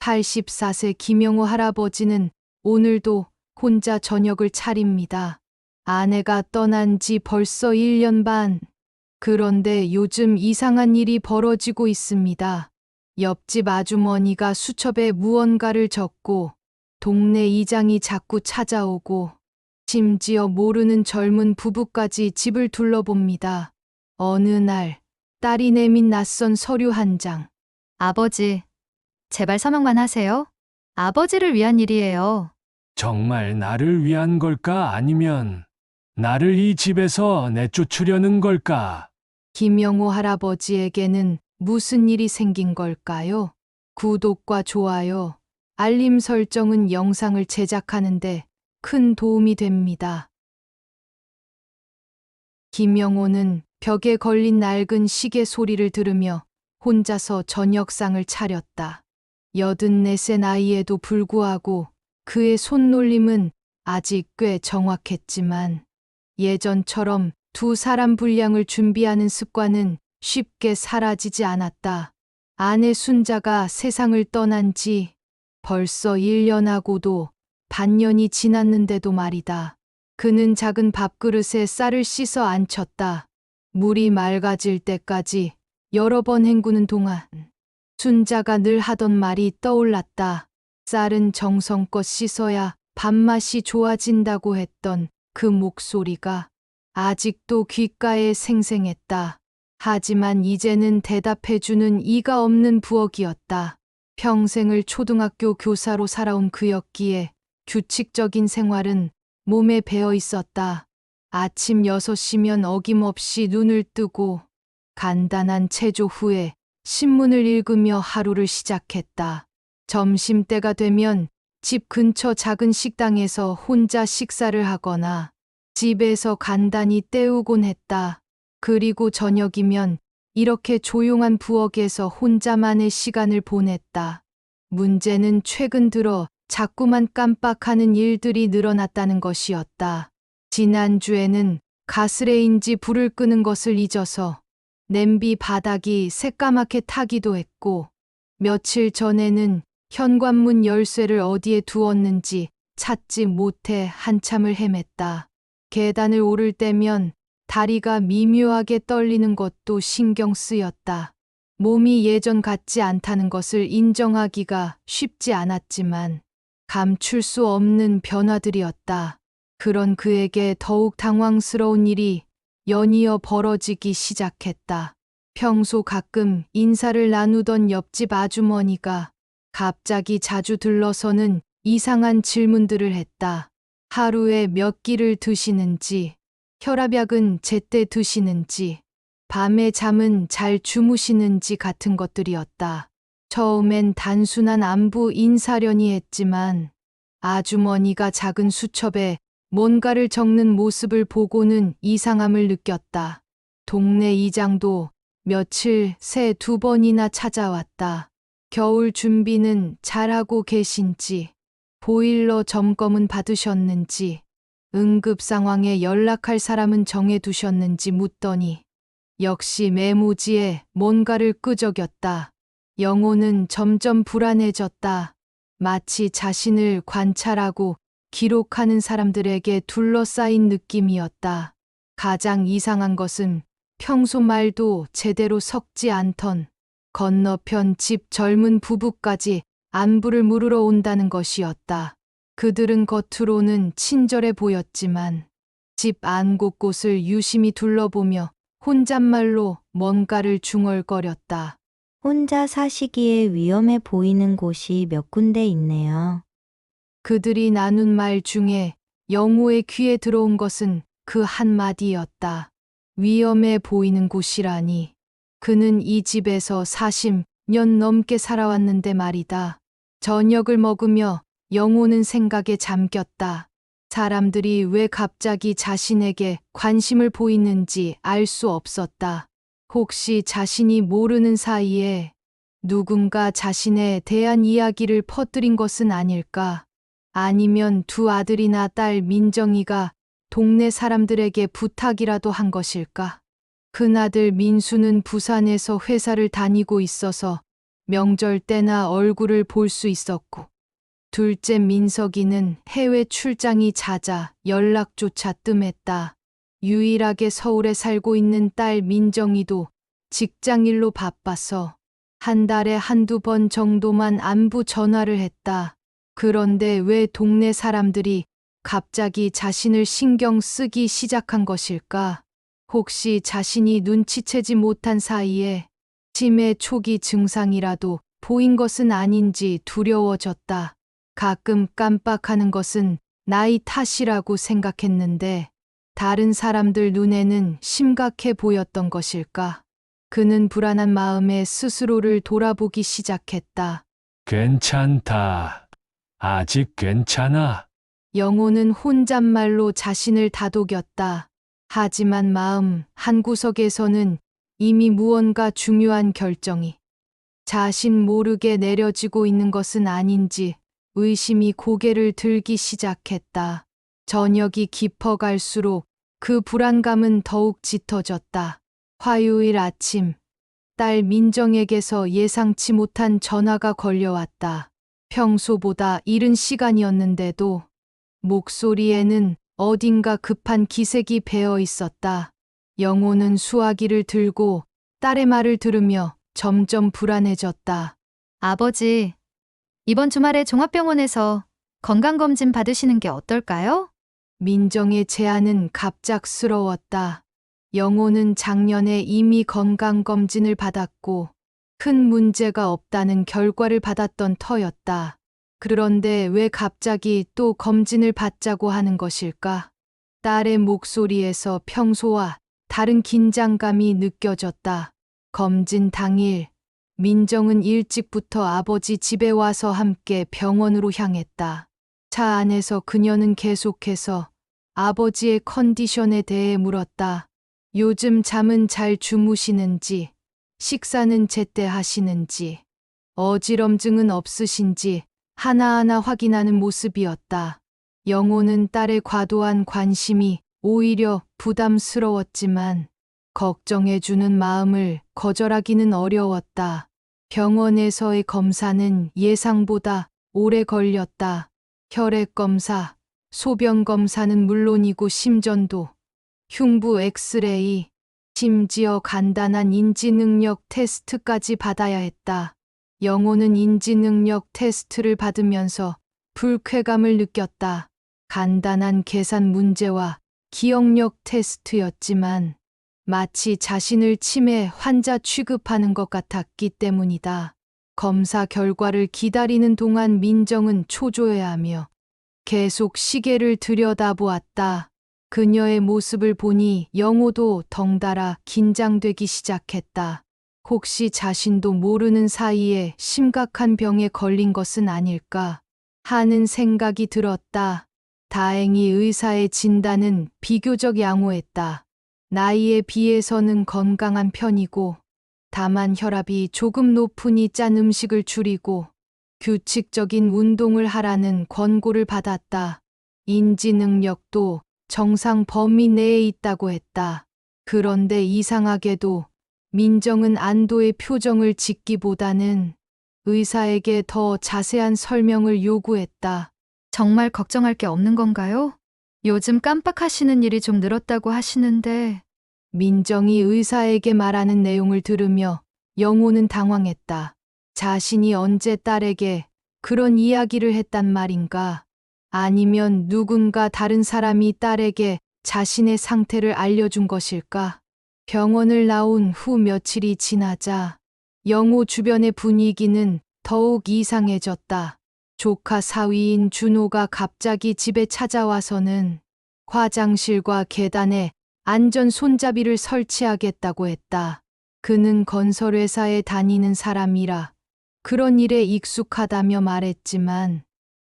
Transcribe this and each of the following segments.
84세 김영호 할아버지는 오늘도 혼자 저녁을 차립니다. 아내가 떠난 지 벌써 1년 반. 그런데 요즘 이상한 일이 벌어지고 있습니다. 옆집 아주머니가 수첩에 무언가를 적고 동네 이장이 자꾸 찾아오고 심지어 모르는 젊은 부부까지 집을 둘러봅니다. 어느 날 딸이 내민 낯선 서류 한 장. 아버지, 제발 서명만 하세요. 아버지를 위한 일이에요. 정말 나를 위한 걸까? 아니면 나를 이 집에서 내쫓으려는 걸까? 김영호 할아버지에게는 무슨 일이 생긴 걸까요? 구독과 좋아요, 알림 설정은 영상을 제작하는데 큰 도움이 됩니다. 김영호는 벽에 걸린 낡은 시계 소리를 들으며 혼자서 저녁상을 차렸다. 84세 나이에도 불구하고 그의 손놀림은 아직 꽤 정확했지만 예전처럼 두 사람 분량을 준비하는 습관은 쉽게 사라지지 않았다. 아내 순자가 세상을 떠난 지 벌써 1년하고도 반년이 지났는데도 말이다. 그는 작은 밥그릇에 쌀을 씻어 안쳤다. 물이 맑아질 때까지 여러 번 헹구는 동안 순자가 늘 하던 말이 떠올랐다. 쌀은 정성껏 씻어야 밥맛이 좋아진다고 했던 그 목소리가 아직도 귓가에 생생했다. 하지만 이제는 대답해주는 이가 없는 부엌이었다. 평생을 초등학교 교사로 살아온 그였기에 규칙적인 생활은 몸에 배어 있었다. 아침 6시면 어김없이 눈을 뜨고 간단한 체조 후에 신문을 읽으며 하루를 시작했다. 점심때가 되면 집 근처 작은 식당에서 혼자 식사를 하거나 집에서 간단히 때우곤 했다. 그리고 저녁이면 이렇게 조용한 부엌에서 혼자만의 시간을 보냈다. 문제는 최근 들어 자꾸만 깜빡하는 일들이 늘어났다는 것이었다. 지난주에는 가스레인지 불을 끄는 것을 잊어서 냄비 바닥이 새까맣게 타기도 했고, 며칠 전에는 현관문 열쇠를 어디에 두었는지 찾지 못해 한참을 헤맸다. 계단을 오를 때면 다리가 미묘하게 떨리는 것도 신경 쓰였다. 몸이 예전 같지 않다는 것을 인정하기가 쉽지 않았지만 감출 수 없는 변화들이었다. 그런 그에게 더욱 당황스러운 일이 연이어 벌어지기 시작했다. 평소 가끔 인사를 나누던 옆집 아주머니가 갑자기 자주 들러서는 이상한 질문들을 했다. 하루에 몇 끼를 드시는지, 혈압약은 제때 드시는지, 밤에 잠은 잘 주무시는지 같은 것들이었다. 처음엔 단순한 안부 인사려니 했지만 아주머니가 작은 수첩에 뭔가를 적는 모습을 보고는 이상함을 느꼈다. 동네 이장도 며칠 새 2번이나 찾아왔다. 겨울 준비는 잘하고 계신지, 보일러 점검은 받으셨는지, 응급 상황에 연락할 사람은 정해두셨는지 묻더니 역시 메모지에 뭔가를 끄적였다. 영호는 점점 불안해졌다. 마치 자신을 관찰하고 기록하는 사람들에게 둘러싸인 느낌이었다. 가장 이상한 것은 평소 말도 제대로 섞지 않던 건너편 집 젊은 부부까지 안부를 물으러 온다는 것이었다. 그들은 겉으로는 친절해 보였지만 집 안 곳곳을 유심히 둘러보며 혼잣말로 뭔가를 중얼거렸다. 혼자 사시기에 위험해 보이는 곳이 몇 군데 있네요. 그들이 나눈 말 중에 영호의 귀에 들어온 것은 그 한마디였다. 위험해 보이는 곳이라니. 그는 이 집에서 40년 넘게 살아왔는데 말이다. 저녁을 먹으며 영호는 생각에 잠겼다. 사람들이 왜 갑자기 자신에게 관심을 보이는지 알 수 없었다. 혹시 자신이 모르는 사이에 누군가 자신에 대한 이야기를 퍼뜨린 것은 아닐까? 아니면 두 아들이나 딸 민정이가 동네 사람들에게 부탁이라도 한 것일까? 큰아들 민수는 부산에서 회사를 다니고 있어서 명절 때나 얼굴을 볼 수 있었고, 둘째 민석이는 해외 출장이 잦아 연락조차 뜸했다. 유일하게 서울에 살고 있는 딸 민정이도 직장일로 바빠서 한 달에 한두 번 정도만 안부 전화를 했다. 그런데 왜 동네 사람들이 갑자기 자신을 신경 쓰기 시작한 것일까? 혹시 자신이 눈치채지 못한 사이에 치매 초기 증상이라도 보인 것은 아닌지 두려워졌다. 가끔 깜빡하는 것은 나이 탓이라고 생각했는데 다른 사람들 눈에는 심각해 보였던 것일까? 그는 불안한 마음에 스스로를 돌아보기 시작했다. 괜찮다. 아직 괜찮아. 영호는 혼잣말로 자신을 다독였다. 하지만 마음 한구석에서는 이미 무언가 중요한 결정이 자신 모르게 내려지고 있는 것은 아닌지 의심이 고개를 들기 시작했다. 저녁이 깊어갈수록 그 불안감은 더욱 짙어졌다. 화요일 아침, 딸 민정에게서 예상치 못한 전화가 걸려왔다. 평소보다 이른 시간이었는데도 목소리에는 어딘가 급한 기색이 배어 있었다. 영호는 수화기를 들고 딸의 말을 들으며 점점 불안해졌다. 아버지, 이번 주말에 종합병원에서 건강검진 받으시는 게 어떨까요? 민정의 제안은 갑작스러웠다. 영호는 작년에 이미 건강검진을 받았고 큰 문제가 없다는 결과를 받았던 터였다. 그런데 왜 갑자기 또 검진을 받자고 하는 것일까? 딸의 목소리에서 평소와 다른 긴장감이 느껴졌다. 검진 당일, 민정은 일찍부터 아버지 집에 와서 함께 병원으로 향했다. 차 안에서 그녀는 계속해서 아버지의 컨디션에 대해 물었다. 요즘 잠은 잘 주무시는지, 식사는 제때 하시는지, 어지럼증은 없으신지 하나하나 확인하는 모습이었다. 영호는 딸의 과도한 관심이 오히려 부담스러웠지만 걱정해주는 마음을 거절하기는 어려웠다. 병원에서의 검사는 예상보다 오래 걸렸다. 혈액 검사, 소변 검사는 물론이고 심전도, 흉부 엑스레이, 심지어 간단한 인지능력 테스트까지 받아야 했다. 영호는 인지능력 테스트를 받으면서 불쾌감을 느꼈다. 간단한 계산 문제와 기억력 테스트였지만 마치 자신을 치매 환자 취급하는 것 같았기 때문이다. 검사 결과를 기다리는 동안 민정은 초조해하며 계속 시계를 들여다보았다. 그녀의 모습을 보니 영호도 덩달아 긴장되기 시작했다. 혹시 자신도 모르는 사이에 심각한 병에 걸린 것은 아닐까 하는 생각이 들었다. 다행히 의사의 진단은 비교적 양호했다. 나이에 비해서는 건강한 편이고 다만 혈압이 조금 높으니 짠 음식을 줄이고 규칙적인 운동을 하라는 권고를 받았다. 인지 능력도 정상 범위 내에 있다고 했다. 그런데 이상하게도 민정은 안도의 표정을 짓기보다는 의사에게 더 자세한 설명을 요구했다. 정말 걱정할 게 없는 건가요? 요즘 깜빡하시는 일이 좀 늘었다고 하시는데 민정이 의사에게 말하는 내용을 들으며 영호는 당황했다. 자신이 언제 딸에게 그런 이야기를 했단 말인가? 아니면 누군가 다른 사람이 딸에게 자신의 상태를 알려준 것일까? 병원을 나온 후 며칠이 지나자 영호 주변의 분위기는 더욱 이상해졌다. 조카 사위인 준호가 갑자기 집에 찾아와서는 화장실과 계단에 안전 손잡이를 설치하겠다고 했다. 그는 건설회사에 다니는 사람이라 그런 일에 익숙하다며 말했지만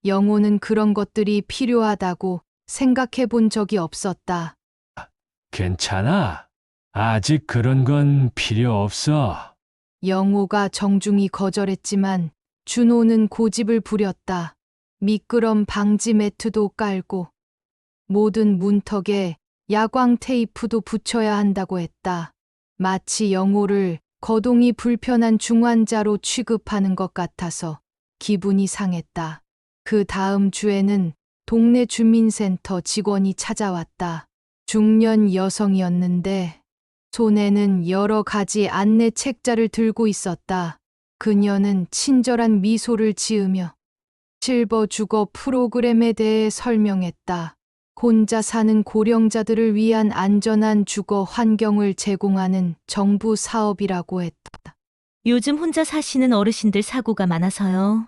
영호는 그런 것들이 필요하다고 생각해 본 적이 없었다. 괜찮아. 아직 그런 건 필요 없어. 영호가 정중히 거절했지만 준호는 고집을 부렸다. 미끄럼 방지 매트도 깔고 모든 문턱에 야광 테이프도 붙여야 한다고 했다. 마치 영호를 거동이 불편한 중환자로 취급하는 것 같아서 기분이 상했다. 그 다음 주에는 동네 주민센터 직원이 찾아왔다. 중년 여성이었는데 손에는 여러 가지 안내 책자를 들고 있었다. 그녀는 친절한 미소를 지으며 실버 주거 프로그램에 대해 설명했다. 혼자 사는 고령자들을 위한 안전한 주거 환경을 제공하는 정부 사업이라고 했다. 요즘 혼자 사시는 어르신들 사고가 많아서요.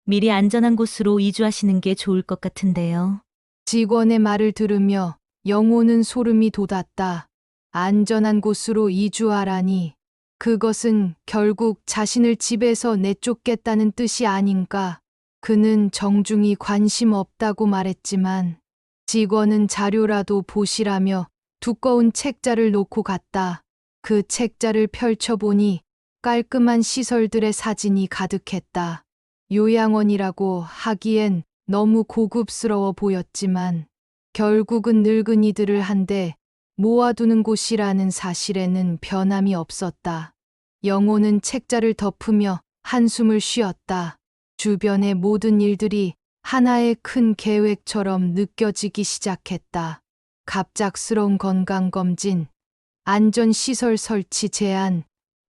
미리 안전한 곳으로 이주하시는 게 좋을 것 같은데요. 직원의 말을 들으며 영호는 소름이 돋았다. 안전한 곳으로 이주하라니. 그것은 결국 자신을 집에서 내쫓겠다는 뜻이 아닌가. 그는 정중히 관심 없다고 말했지만 직원은 자료라도 보시라며 두꺼운 책자를 놓고 갔다. 그 책자를 펼쳐보니 깔끔한 시설들의 사진이 가득했다. 요양원이라고 하기엔 너무 고급스러워 보였지만 결국은 늙은이들을 한데 모아두는 곳이라는 사실에는 변함이 없었다. 영호는 책자를 덮으며 한숨을 쉬었다. 주변의 모든 일들이 하나의 큰 계획처럼 느껴지기 시작했다. 갑작스러운 건강검진, 안전시설 설치 제한,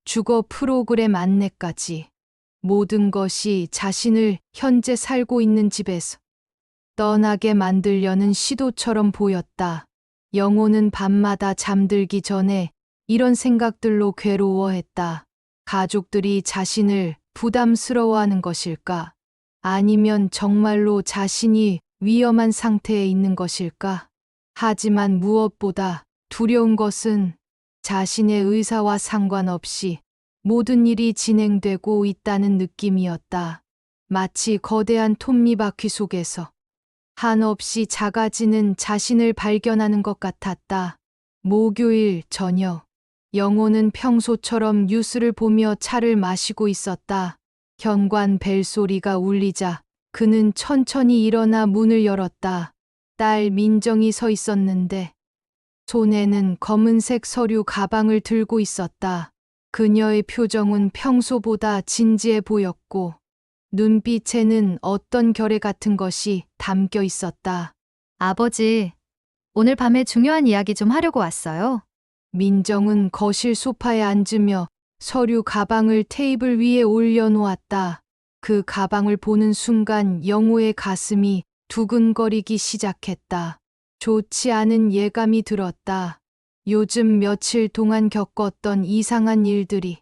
주거 프로그램 안내까지 모든 것이 자신을 현재 살고 있는 집에서 떠나게 만들려는 시도처럼 보였다. 영호는 밤마다 잠들기 전에 이런 생각들로 괴로워했다. 가족들이 자신을 부담스러워하는 것일까? 아니면 정말로 자신이 위험한 상태에 있는 것일까? 하지만 무엇보다 두려운 것은 자신의 의사와 상관없이 모든 일이 진행되고 있다는 느낌이었다. 마치 거대한 톱니바퀴 속에서 한없이 작아지는 자신을 발견하는 것 같았다. 목요일 저녁, 영호는 평소처럼 뉴스를 보며 차를 마시고 있었다. 현관 벨소리가 울리자 그는 천천히 일어나 문을 열었다. 딸 민정이 서 있었는데 손에는 검은색 서류 가방을 들고 있었다. 그녀의 표정은 평소보다 진지해 보였고 눈빛에는 어떤 결의 같은 것이 담겨 있었다. 아버지, 오늘 밤에 중요한 이야기 좀 하려고 왔어요. 민정은 거실 소파에 앉으며 서류 가방을 테이블 위에 올려놓았다. 그 가방을 보는 순간 영호의 가슴이 두근거리기 시작했다. 좋지 않은 예감이 들었다. 요즘 며칠 동안 겪었던 이상한 일들이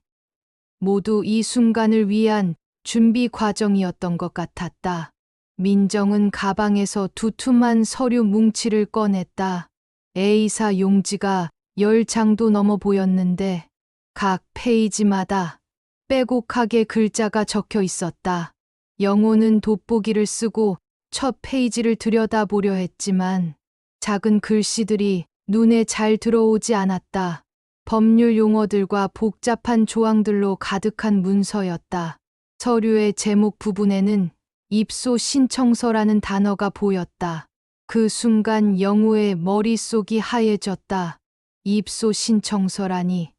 모두 이 순간을 위한 준비 과정이었던 것 같았다. 민정은 가방에서 두툼한 서류 뭉치를 꺼냈다. A사 용지가 10장도 넘어 보였는데 각 페이지마다 빼곡하게 글자가 적혀 있었다. 영호는 돋보기를 쓰고 첫 페이지를 들여다보려 했지만 작은 글씨들이 눈에 잘 들어오지 않았다. 법률 용어들과 복잡한 조항들로 가득한 문서였다. 서류의 제목 부분에는 입소 신청서라는 단어가 보였다. 그 순간 영호의 머릿속이 하얘졌다. 입소 신청서라니.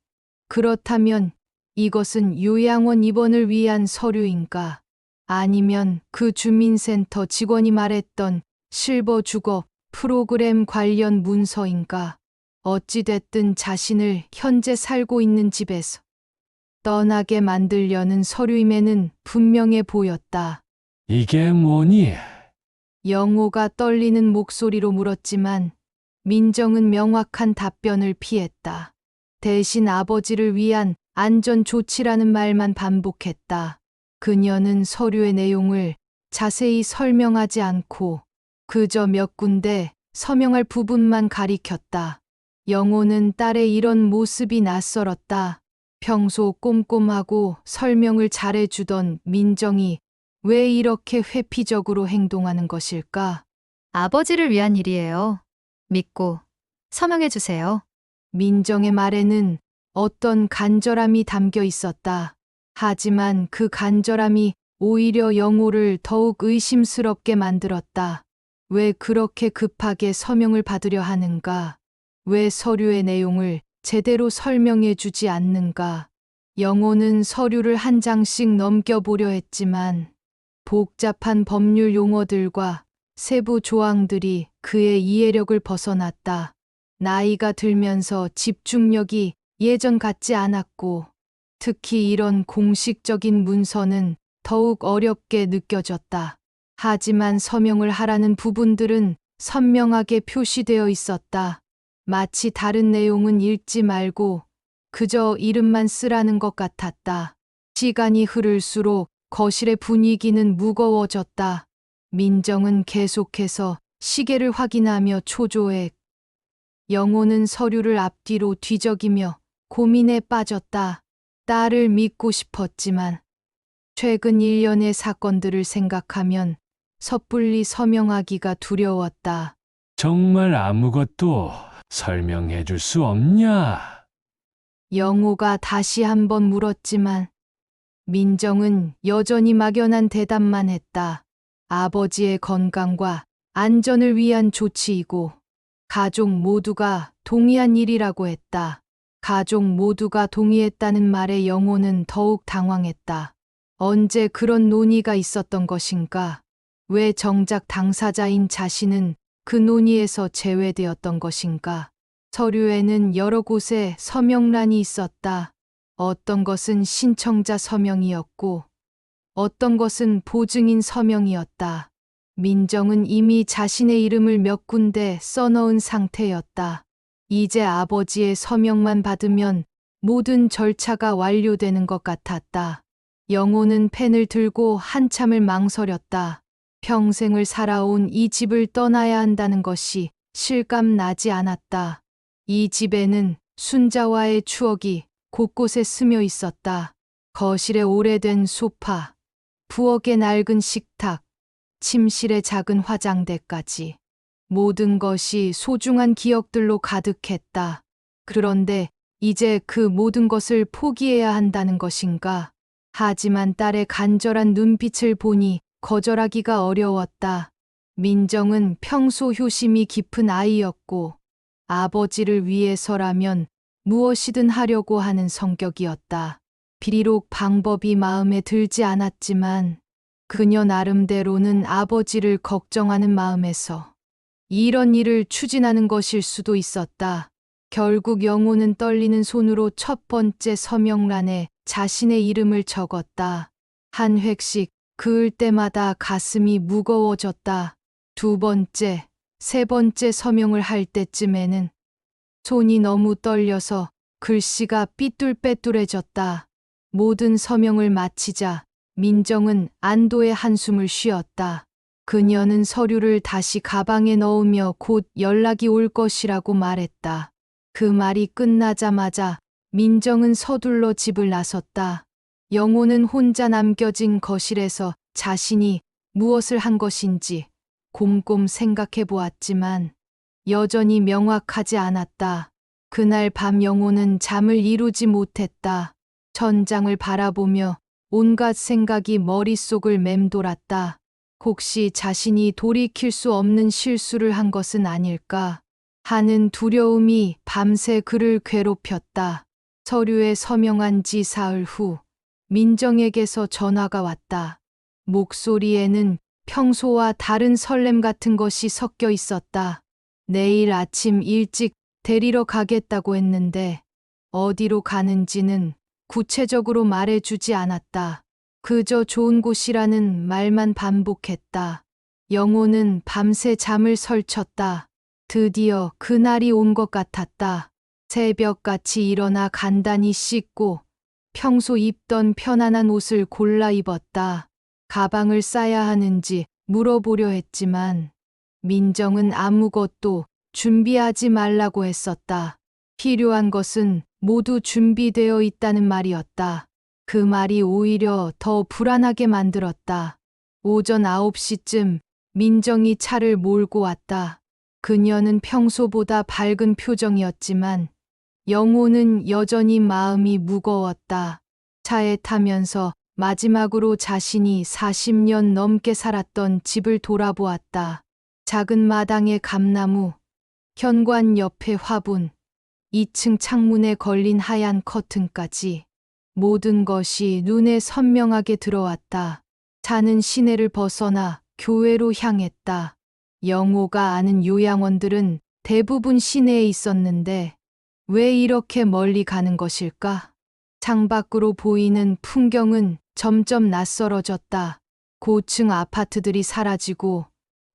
그렇다면 이것은 요양원 입원을 위한 서류인가? 아니면 그 주민센터 직원이 말했던 실버 주거 프로그램 관련 문서인가? 어찌됐든 자신을 현재 살고 있는 집에서 떠나게 만들려는 서류임에는 분명해 보였다. 이게 뭐니? 영호가 떨리는 목소리로 물었지만 민정은 명확한 답변을 피했다. 대신 아버지를 위한 안전 조치라는 말만 반복했다. 그녀는 서류의 내용을 자세히 설명하지 않고 그저 몇 군데 서명할 부분만 가리켰다. 영호는 딸의 이런 모습이 낯설었다. 평소 꼼꼼하고 설명을 잘해주던 민정이 왜 이렇게 회피적으로 행동하는 것일까? 아버지를 위한 일이에요. 믿고 서명해 주세요. 민정의 말에는 어떤 간절함이 담겨 있었다. 하지만 그 간절함이 오히려 영호를 더욱 의심스럽게 만들었다. 왜 그렇게 급하게 서명을 받으려 하는가? 왜 서류의 내용을 제대로 설명해 주지 않는가? 영호는 서류를 한 장씩 넘겨보려 했지만 복잡한 법률 용어들과 세부 조항들이 그의 이해력을 벗어났다. 나이가 들면서 집중력이 예전 같지 않았고 특히 이런 공식적인 문서는 더욱 어렵게 느껴졌다. 하지만 서명을 하라는 부분들은 선명하게 표시되어 있었다. 마치 다른 내용은 읽지 말고 그저 이름만 쓰라는 것 같았다. 시간이 흐를수록 거실의 분위기는 무거워졌다. 민정은 계속해서 시계를 확인하며 초조해. 영호는 서류를 앞뒤로 뒤적이며 고민에 빠졌다. 딸을 믿고 싶었지만 최근 1년의 사건들을 생각하면 섣불리 서명하기가 두려웠다. 정말 아무것도 설명해 줄 수 없냐? 영호가 다시 한번 물었지만 민정은 여전히 막연한 대답만 했다. 아버지의 건강과 안전을 위한 조치이고 가족 모두가 동의한 일이라고 했다. 가족 모두가 동의했다는 말에 영호는 더욱 당황했다. 언제 그런 논의가 있었던 것인가? 왜 정작 당사자인 자신은 그 논의에서 제외되었던 것인가? 서류에는 여러 곳에 서명란이 있었다. 어떤 것은 신청자 서명이었고 어떤 것은 보증인 서명이었다. 민정은 이미 자신의 이름을 몇 군데 써넣은 상태였다. 이제 아버지의 서명만 받으면 모든 절차가 완료되는 것 같았다. 영호는 펜을 들고 한참을 망설였다. 평생을 살아온 이 집을 떠나야 한다는 것이 실감 나지 않았다. 이 집에는 순자와의 추억이 곳곳에 스며 있었다. 거실의 오래된 소파, 부엌의 낡은 식탁, 침실의 작은 화장대까지. 모든 것이 소중한 기억들로 가득했다. 그런데 이제 그 모든 것을 포기해야 한다는 것인가? 하지만 딸의 간절한 눈빛을 보니 거절하기가 어려웠다. 민정은 평소 효심이 깊은 아이였고 아버지를 위해서라면 무엇이든 하려고 하는 성격이었다. 비록 방법이 마음에 들지 않았지만 그녀 나름대로는 아버지를 걱정하는 마음에서 이런 일을 추진하는 것일 수도 있었다. 결국 영호는 떨리는 손으로 첫 번째 서명란에 자신의 이름을 적었다. 한 획씩 그을 때마다 가슴이 무거워졌다. 두 번째, 세 번째 서명을 할 때쯤에는 손이 너무 떨려서 글씨가 삐뚤빼뚤해졌다. 모든 서명을 마치자 민정은 안도의 한숨을 쉬었다. 그녀는 서류를 다시 가방에 넣으며 곧 연락이 올 것이라고 말했다. 그 말이 끝나자마자 민정은 서둘러 집을 나섰다. 영호는 혼자 남겨진 거실에서 자신이 무엇을 한 것인지 곰곰 생각해 보았지만 여전히 명확하지 않았다. 그날 밤 영호는 잠을 이루지 못했다. 천장을 바라보며 온갖 생각이 머릿속을 맴돌았다. 혹시 자신이 돌이킬 수 없는 실수를 한 것은 아닐까 하는 두려움이 밤새 그를 괴롭혔다. 서류에 서명한 지 사흘 후 민정에게서 전화가 왔다. 목소리에는 평소와 다른 설렘 같은 것이 섞여 있었다. 내일 아침 일찍 데리러 가겠다고 했는데 어디로 가는지는 구체적으로 말해주지 않았다. 그저 좋은 곳이라는 말만 반복했다. 영호는 밤새 잠을 설쳤다. 드디어 그날이 온 것 같았다. 새벽같이 일어나 간단히 씻고 평소 입던 편안한 옷을 골라 입었다. 가방을 싸야 하는지 물어보려 했지만 민정은 아무것도 준비하지 말라고 했었다. 필요한 것은 모두 준비되어 있다는 말이었다. 그 말이 오히려 더 불안하게 만들었다. 오전 9시쯤 민정이 차를 몰고 왔다. 그녀는 평소보다 밝은 표정이었지만 영호는 여전히 마음이 무거웠다. 차에 타면서 마지막으로 자신이 40년 넘게 살았던 집을 돌아보았다. 작은 마당의 감나무, 현관 옆의 화분, 2층 창문에 걸린 하얀 커튼까지 모든 것이 눈에 선명하게 들어왔다. 자는 시내를 벗어나 교회로 향했다. 영호가 아는 요양원들은 대부분 시내에 있었는데 왜 이렇게 멀리 가는 것일까? 창밖으로 보이는 풍경은 점점 낯설어졌다. 고층 아파트들이 사라지고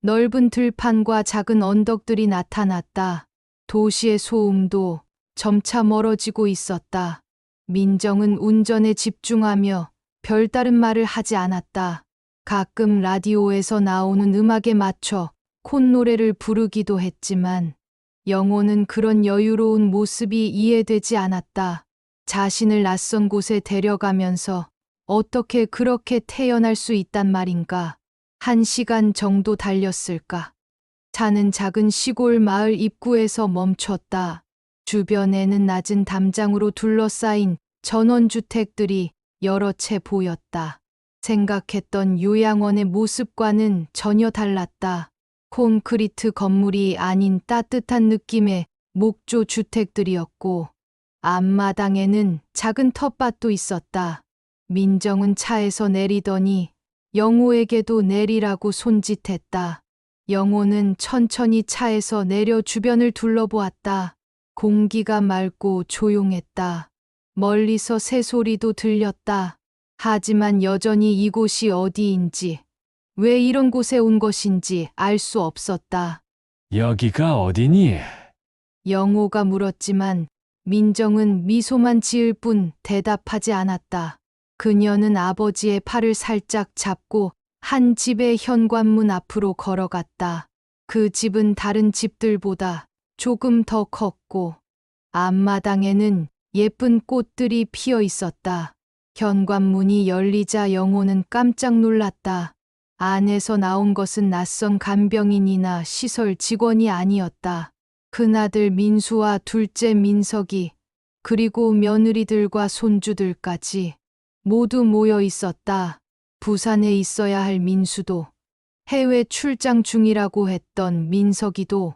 넓은 들판과 작은 언덕들이 나타났다. 도시의 소음도 점차 멀어지고 있었다. 민정은 운전에 집중하며 별다른 말을 하지 않았다. 가끔 라디오에서 나오는 음악에 맞춰 콧노래를 부르기도 했지만 영호는 그런 여유로운 모습이 이해되지 않았다. 자신을 낯선 곳에 데려가면서 어떻게 그렇게 태연할 수 있단 말인가? 1시간 정도 달렸을까? 차는 작은 시골 마을 입구에서 멈췄다. 주변에는 낮은 담장으로 둘러싸인 전원주택들이 여러 채 보였다. 생각했던 요양원의 모습과는 전혀 달랐다. 콘크리트 건물이 아닌 따뜻한 느낌의 목조 주택들이었고 앞마당에는 작은 텃밭도 있었다. 민정은 차에서 내리더니 영호에게도 내리라고 손짓했다. 영호는 천천히 차에서 내려 주변을 둘러보았다. 공기가 맑고 조용했다. 멀리서 새소리도 들렸다. 하지만 여전히 이곳이 어디인지, 왜 이런 곳에 온 것인지 알 수 없었다. 여기가 어디니? 영호가 물었지만 민정은 미소만 지을 뿐 대답하지 않았다. 그녀는 아버지의 팔을 살짝 잡고 한 집의 현관문 앞으로 걸어갔다. 그 집은 다른 집들보다 조금 더 컸고 앞마당에는 예쁜 꽃들이 피어 있었다. 현관문이 열리자 영호는 깜짝 놀랐다. 안에서 나온 것은 낯선 간병인이나 시설 직원이 아니었다. 큰아들 민수와 둘째 민석이 그리고 며느리들과 손주들까지 모두 모여 있었다. 부산에 있어야 할 민수도 해외 출장 중이라고 했던 민석이도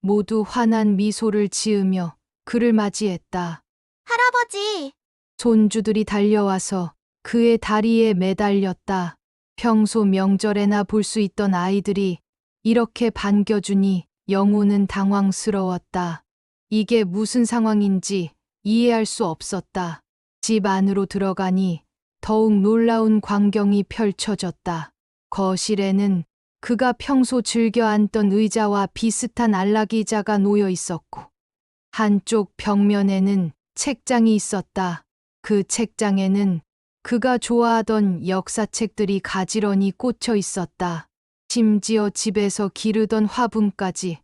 모두 환한 미소를 지으며 그를 맞이했다. 할아버지, 손주들이 달려와서 그의 다리에 매달렸다. 평소 명절에나 볼 수 있던 아이들이 이렇게 반겨주니 영호는 당황스러웠다. 이게 무슨 상황인지 이해할 수 없었다. 집 안으로 들어가니 더욱 놀라운 광경이 펼쳐졌다. 거실에는 그가 평소 즐겨 앉던 의자와 비슷한 안락의자가 놓여 있었고 한쪽 벽면에는 책장이 있었다. 그 책장에는 그가 좋아하던 역사책들이 가지런히 꽂혀 있었다. 심지어 집에서 기르던 화분까지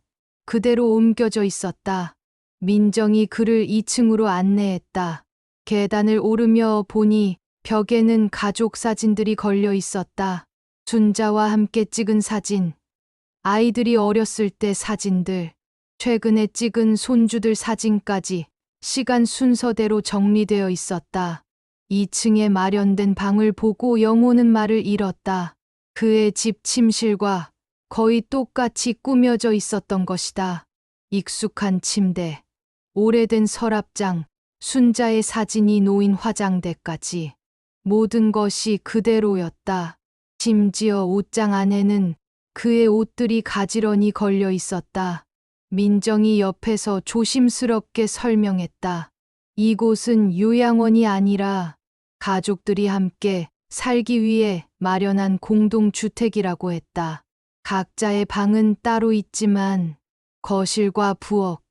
그대로 옮겨져 있었다. 민정이 그를 2층으로 안내했다. 계단을 오르며 보니 벽에는 가족 사진들이 걸려 있었다. 순자와 함께 찍은 사진, 아이들이 어렸을 때 사진들, 최근에 찍은 손주들 사진까지 시간 순서대로 정리되어 있었다. 2층에 마련된 방을 보고 영호는 말을 잃었다. 그의 집 침실과 거의 똑같이 꾸며져 있었던 것이다. 익숙한 침대, 오래된 서랍장, 순자의 사진이 놓인 화장대까지 모든 것이 그대로였다. 심지어 옷장 안에는 그의 옷들이 가지런히 걸려 있었다. 민정이 옆에서 조심스럽게 설명했다. 이곳은 요양원이 아니라 가족들이 함께 살기 위해 마련한 공동주택이라고 했다. 각자의 방은 따로 있지만 거실과 부엌,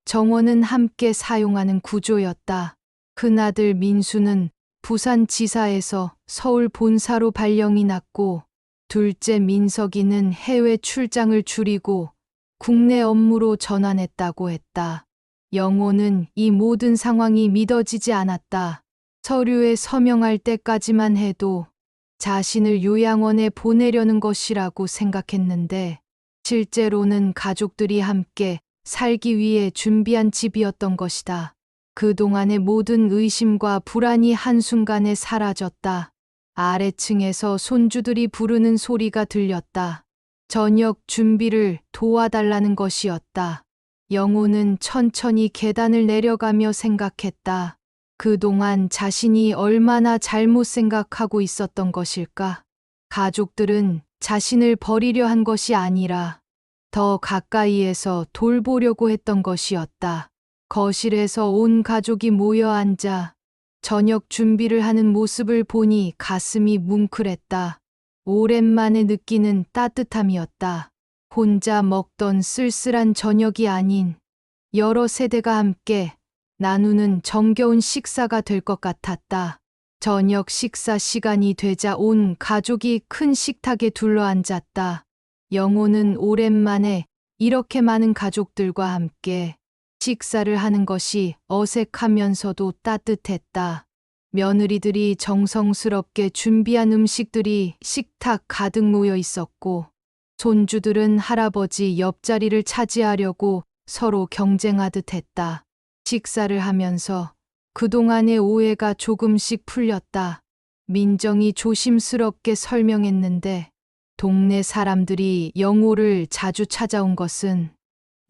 정원은 함께 사용하는 구조였다. 큰아들 민수는 부산지사에서 서울 본사로 발령이 났고 둘째 민석이는 해외 출장을 줄이고 국내 업무로 전환했다고 했다. 영호는 이 모든 상황이 믿어지지 않았다. 서류에 서명할 때까지만 해도 자신을 요양원에 보내려는 것이라고 생각했는데 실제로는 가족들이 함께 살기 위해 준비한 집이었던 것이다. 그동안의 모든 의심과 불안이 한순간에 사라졌다. 아래층에서 손주들이 부르는 소리가 들렸다. 저녁 준비를 도와달라는 것이었다. 영호는 천천히 계단을 내려가며 생각했다. 그동안 자신이 얼마나 잘못 생각하고 있었던 것일까? 가족들은 자신을 버리려 한 것이 아니라 더 가까이에서 돌보려고 했던 것이었다. 거실에서 온 가족이 모여 앉아 저녁 준비를 하는 모습을 보니 가슴이 뭉클했다. 오랜만에 느끼는 따뜻함이었다. 혼자 먹던 쓸쓸한 저녁이 아닌 여러 세대가 함께 나누는 정겨운 식사가 될 것 같았다. 저녁 식사 시간이 되자 온 가족이 큰 식탁에 둘러앉았다. 영호는 오랜만에 이렇게 많은 가족들과 함께 식사를 하는 것이 어색하면서도 따뜻했다. 며느리들이 정성스럽게 준비한 음식들이 식탁 가득 모여 있었고, 손주들은 할아버지 옆자리를 차지하려고 서로 경쟁하듯 했다. 식사를 하면서 그동안의 오해가 조금씩 풀렸다. 민정이 조심스럽게 설명했는데, 동네 사람들이 영호를 자주 찾아온 것은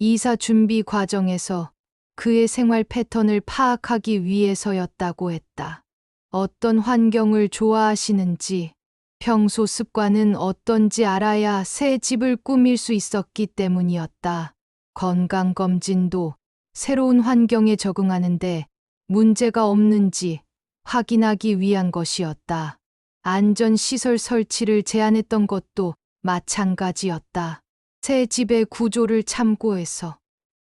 이사 준비 과정에서 그의 생활 패턴을 파악하기 위해서였다고 했다. 어떤 환경을 좋아하시는지, 평소 습관은 어떤지 알아야 새 집을 꾸밀 수 있었기 때문이었다. 건강검진도 새로운 환경에 적응하는데 문제가 없는지 확인하기 위한 것이었다. 안전시설 설치를 제안했던 것도 마찬가지였다. 새 집의 구조를 참고해서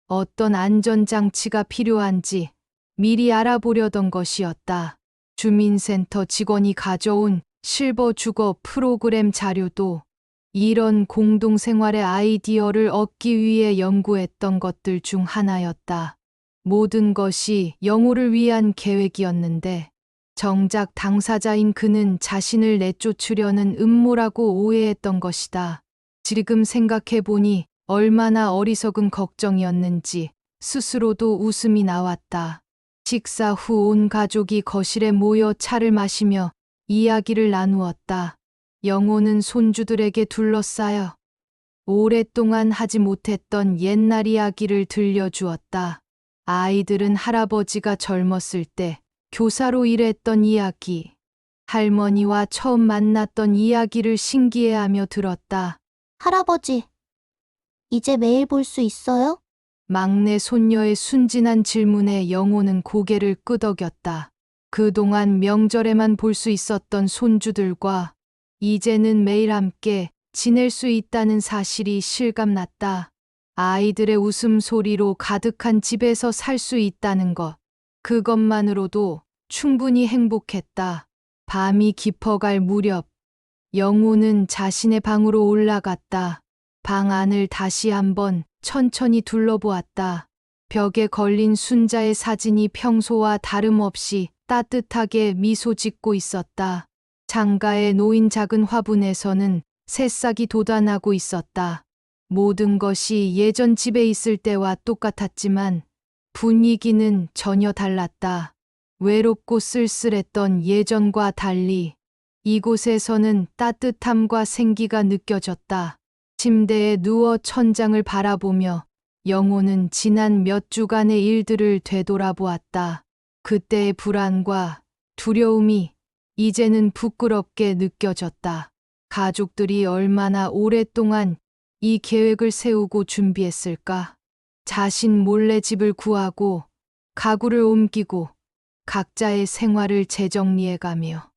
어떤 안전장치가 필요한지 미리 알아보려던 것이었다. 주민센터 직원이 가져온 실버 주거 프로그램 자료도 이런 공동생활의 아이디어를 얻기 위해 연구했던 것들 중 하나였다. 모든 것이 영호를 위한 계획이었는데 정작 당사자인 그는 자신을 내쫓으려는 음모라고 오해했던 것이다. 지금 생각해보니 얼마나 어리석은 걱정이었는지 스스로도 웃음이 나왔다. 식사 후 온 가족이 거실에 모여 차를 마시며 이야기를 나누었다. 영호는 손주들에게 둘러싸여 오랫동안 하지 못했던 옛날 이야기를 들려주었다. 아이들은 할아버지가 젊었을 때 교사로 일했던 이야기, 할머니와 처음 만났던 이야기를 신기해하며 들었다. 할아버지, 이제 매일 볼 수 있어요? 막내 손녀의 순진한 질문에 영호는 고개를 끄덕였다. 그동안 명절에만 볼 수 있었던 손주들과 이제는 매일 함께 지낼 수 있다는 사실이 실감났다. 아이들의 웃음소리로 가득한 집에서 살 수 있다는 것, 그것만으로도 충분히 행복했다. 밤이 깊어갈 무렵, 영호는 자신의 방으로 올라갔다. 방 안을 다시 한번 천천히 둘러보았다. 벽에 걸린 순자의 사진이 평소와 다름없이 따뜻하게 미소 짓고 있었다. 창가에 놓인 작은 화분에서는 새싹이 돋아나고 있었다. 모든 것이 예전 집에 있을 때와 똑같았지만 분위기는 전혀 달랐다. 외롭고 쓸쓸했던 예전과 달리 이곳에서는 따뜻함과 생기가 느껴졌다. 침대에 누워 천장을 바라보며 영호는 지난 몇 주간의 일들을 되돌아보았다. 그때의 불안과 두려움이 이제는 부끄럽게 느껴졌다. 가족들이 얼마나 오랫동안 이 계획을 세우고 준비했을까? 자신 몰래 집을 구하고 가구를 옮기고 각자의 생활을 재정리해가며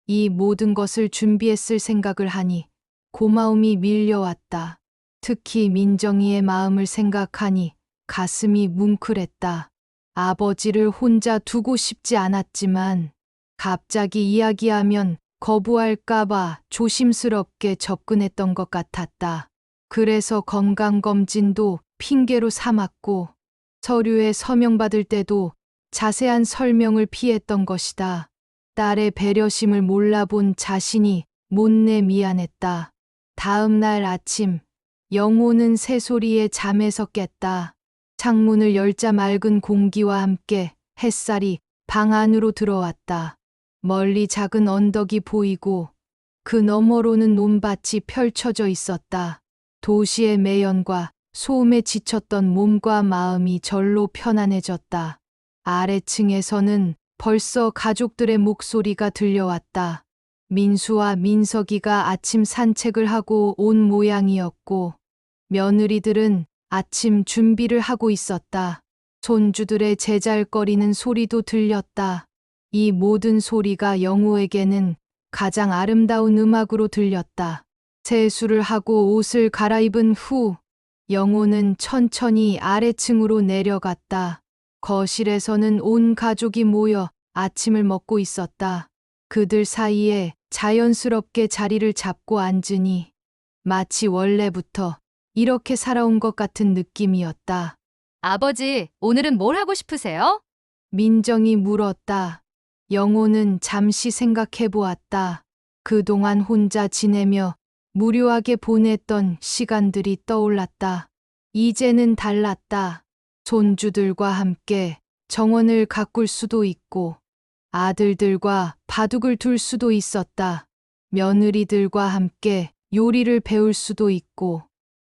이 모든 것을 준비했을 생각을 하니 고마움이 밀려왔다. 특히 민정이의 마음을 생각하니 가슴이 뭉클했다. 아버지를 혼자 두고 싶지 않았지만 갑자기 이야기하면 거부할까봐 조심스럽게 접근했던 것 같았다. 그래서 건강검진도 핑계로 삼았고 서류에 서명받을 때도 자세한 설명을 피했던 것이다. 딸의 배려심을 몰라본 자신이 못내 미안했다. 다음 날 아침, 영호는 새소리에 잠에서 깼다. 창문을 열자 맑은 공기와 함께 햇살이 방 안으로 들어왔다. 멀리 작은 언덕이 보이고 그 너머로는 논밭이 펼쳐져 있었다. 도시의 매연과 소음에 지쳤던 몸과 마음이 절로 편안해졌다. 아래층에서는 벌써 가족들의 목소리가 들려왔다. 민수와 민석이가 아침 산책을 하고 온 모양이었고, 며느리들은 아침 준비를 하고 있었다. 손주들의 제잘거리는 소리도 들렸다. 이 모든 소리가 영호에게는 가장 아름다운 음악으로 들렸다. 세수를 하고 옷을 갈아입은 후 영호는 천천히 아래층으로 내려갔다. 거실에서는 온 가족이 모여 아침을 먹고 있었다. 그들 사이에 자연스럽게 자리를 잡고 앉으니 마치 원래부터 이렇게 살아온 것 같은 느낌이었다. 아버지, 오늘은 뭘 하고 싶으세요? 민정이 물었다. 영호는 잠시 생각해 보았다. 그동안 혼자 지내며 무료하게 보냈던 시간들이 떠올랐다. 이제는 달랐다. 손주들과 함께 정원을 가꿀 수도 있고, 아들들과 바둑을 둘 수도 있었다. 며느리들과 함께 요리를 배울 수도 있고,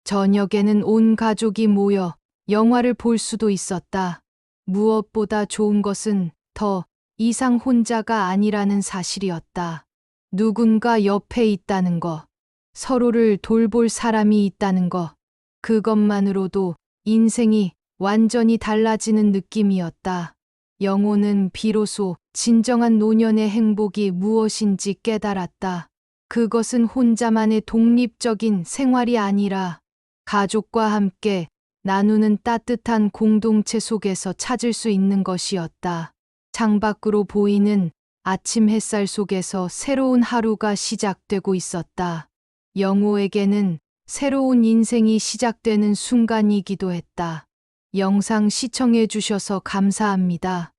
저녁에는 온 가족이 모여 영화를 볼 수도 있었다. 무엇보다 좋은 것은 더 이상 혼자가 아니라는 사실이었다. 누군가 옆에 있다는 것, 서로를 돌볼 사람이 있다는 것, 그것만으로도 인생이 완전히 달라지는 느낌이었다. 영호는 비로소 진정한 노년의 행복이 무엇인지 깨달았다. 그것은 혼자만의 독립적인 생활이 아니라 가족과 함께 나누는 따뜻한 공동체 속에서 찾을 수 있는 것이었다. 창밖으로 보이는 아침 햇살 속에서 새로운 하루가 시작되고 있었다. 영호에게는 새로운 인생이 시작되는 순간이기도 했다. 영상 시청해 주셔서 감사합니다.